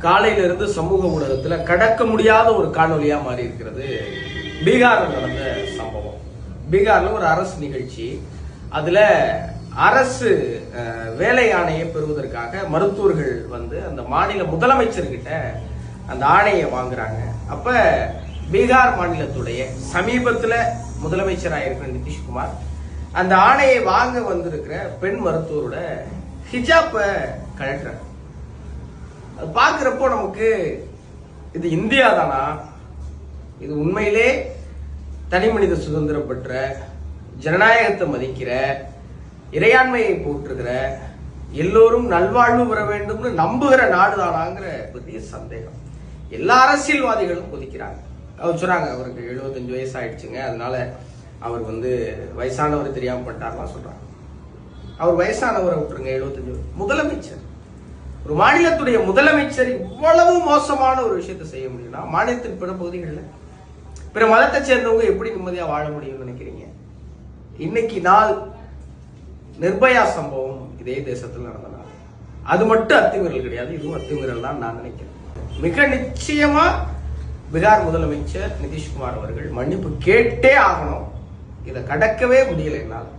காலையிலிருந்து சமூக ஊடகத்துல கடக்க முடியாத ஒரு காணொலியா மாறி இருக்கிறது பீகார்ல நடந்த சம்பவம். பீகார்ல ஒரு அரசு நிகழ்ச்சி, அதுல அரசு வேலை ஆணையை பெறுவதற்காக மருத்துவர்கள் வந்து அந்த மாநில முதலமைச்சர்கிட்ட அந்த ஆணையை வாங்குறாங்க. அப்ப பீகார் மாநிலத்துடைய சமீபத்துல முதலமைச்சராக இருக்கிற நிதிஷ்குமார் அந்த ஆணையை வாங்க வந்திருக்கிற பெண் மருத்துவரோட ஹிஜாப்ப கழட்டுறாங்க. அது பார்க்கிறப்போ நமக்கு இது இந்தியா தானா? இது உண்மையிலே தனி மனித சுதந்திரம் பெற்ற, ஜனநாயகத்தை மதிக்கிற, இறையாண்மையை போற்றுகிற, எல்லோரும் நல்வாழ்வு பெற வேண்டும்னு நம்புகிற நாடுதானாங்கிற பெரிய சந்தேகம் எல்லா அரசியல்வாதிகளும் கொதிக்கிறாங்க. அவர் சொல்றாங்க, அவருக்கு 75 வயசு ஆயிடுச்சுங்க, அதனால அவர் வந்து வயசானவர் தெரியாம பண்ணிட்டாருலாம் சொல்றாங்க. அவர் வயசானவரை விட்டுருங்க, 75 முதலமைச்சர், ஒரு மாநிலத்துடைய முதலமைச்சர் இவ்வளவு மோசமான ஒரு விஷயத்தை செய்ய முடியும்னா மாநிலத்தின் பிற பகுதிகளில் பிற மதத்தை சேர்ந்தவங்க எப்படி நிம்மதியா வாழ முடியும்னு நினைக்கிறீங்க? இன்னைக்கு நாள் நிர்பயா சம்பவம் இதே தேசத்தில் நடந்தனால அது மட்டும் அத்துமீறல் கிடையாது, இதுவும் அத்துமீறல் தான் நான் நினைக்கிறேன். மிக நிச்சயமா பீகார் முதலமைச்சர் நிதிஷ்குமார் அவர்கள் மன்னிப்பு கேட்டே ஆகணும். இதை கடக்கவே முடியல என்னால்.